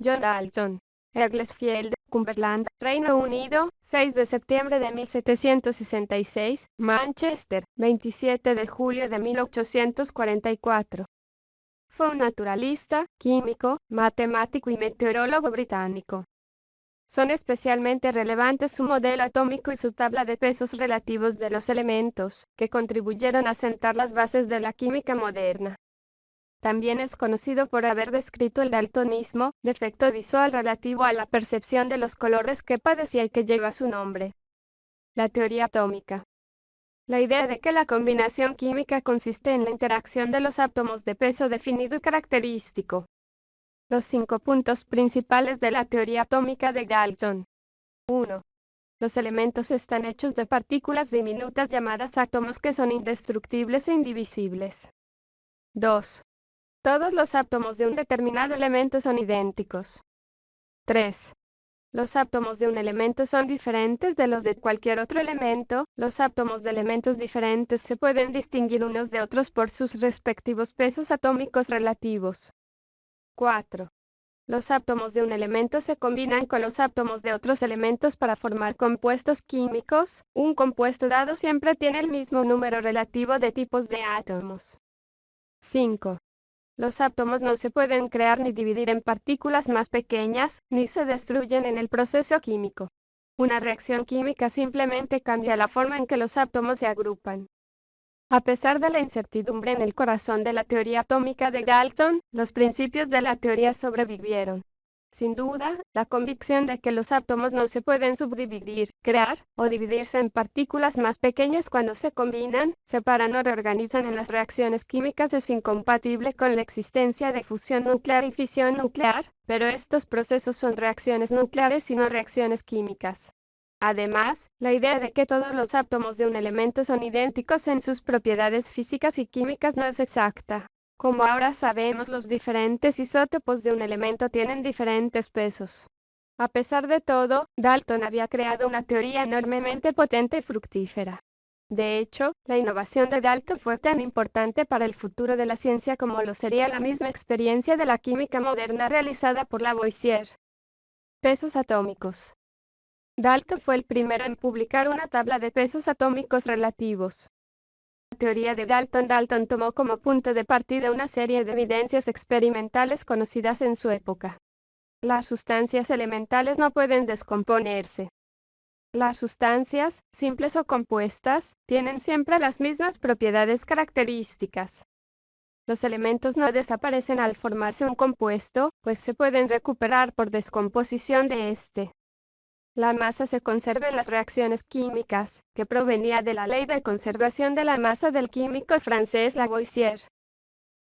John Dalton. Ecclesfield, Cumberland, Reino Unido, 6 de septiembre de 1766, Manchester, 27 de julio de 1844. Fue un naturalista, químico, matemático y meteorólogo británico. Son especialmente relevantes su modelo atómico y su tabla de pesos relativos de los elementos, que contribuyeron a sentar las bases de la química moderna. También es conocido por haber descrito el daltonismo, defecto visual relativo a la percepción de los colores que padecía y que lleva su nombre. La teoría atómica. La idea de que la combinación química consiste en la interacción de los átomos de peso definido y característico. Los 5 puntos principales de la teoría atómica de Dalton. 1. Los elementos están hechos de partículas diminutas llamadas átomos que son indestructibles e indivisibles. 2. Todos los átomos de un determinado elemento son idénticos. 3. Los átomos de un elemento son diferentes de los de cualquier otro elemento. Los átomos de elementos diferentes se pueden distinguir unos de otros por sus respectivos pesos atómicos relativos. 4. Los átomos de un elemento se combinan con los átomos de otros elementos para formar compuestos químicos. Un compuesto dado siempre tiene el mismo número relativo de tipos de átomos. 5. Los átomos no se pueden crear ni dividir en partículas más pequeñas, ni se destruyen en el proceso químico. Una reacción química simplemente cambia la forma en que los átomos se agrupan. A pesar de la incertidumbre en el corazón de la teoría atómica de Dalton, los principios de la teoría sobrevivieron. Sin duda, la convicción de que los átomos no se pueden subdividir, crear, o dividirse en partículas más pequeñas cuando se combinan, separan o reorganizan en las reacciones químicas es incompatible con la existencia de fusión nuclear y fisión nuclear, pero estos procesos son reacciones nucleares y no reacciones químicas. Además, la idea de que todos los átomos de un elemento son idénticos en sus propiedades físicas y químicas no es exacta. Como ahora sabemos, los diferentes isótopos de un elemento tienen diferentes pesos. A pesar de todo, Dalton había creado una teoría enormemente potente y fructífera. De hecho, la innovación de Dalton fue tan importante para el futuro de la ciencia como lo sería la misma experiencia de la química moderna realizada por Lavoisier. Pesos atómicos. Dalton fue el primero en publicar una tabla de pesos atómicos relativos. La teoría de Dalton tomó como punto de partida una serie de evidencias experimentales conocidas en su época. Las sustancias elementales no pueden descomponerse. Las sustancias, simples o compuestas, tienen siempre las mismas propiedades características. Los elementos no desaparecen al formarse un compuesto, pues se pueden recuperar por descomposición de este. La masa se conserva en las reacciones químicas, que provenía de la ley de conservación de la masa del químico francés Lavoisier.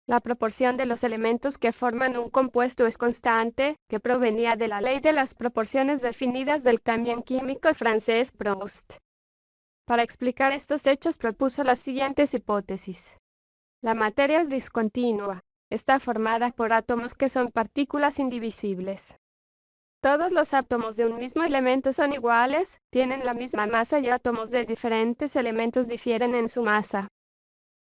La proporción de los elementos que forman un compuesto es constante, que provenía de la ley de las proporciones definidas del también químico francés Proust. Para explicar estos hechos propuso las siguientes hipótesis. La materia es discontinua. Está formada por átomos que son partículas indivisibles. Todos los átomos de un mismo elemento son iguales, tienen la misma masa y átomos de diferentes elementos difieren en su masa.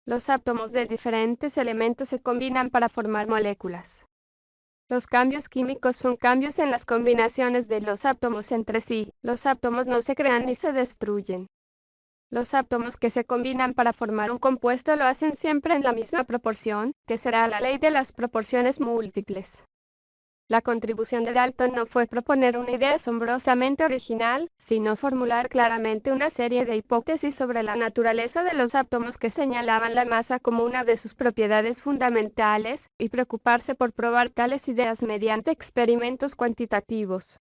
Los átomos de diferentes elementos se combinan para formar moléculas. Los cambios químicos son cambios en las combinaciones de los átomos entre sí. Los átomos no se crean ni se destruyen. Los átomos que se combinan para formar un compuesto lo hacen siempre en la misma proporción, que será la ley de las proporciones múltiples. La contribución de Dalton no fue proponer una idea asombrosamente original, sino formular claramente una serie de hipótesis sobre la naturaleza de los átomos que señalaban la masa como una de sus propiedades fundamentales, y preocuparse por probar tales ideas mediante experimentos cuantitativos.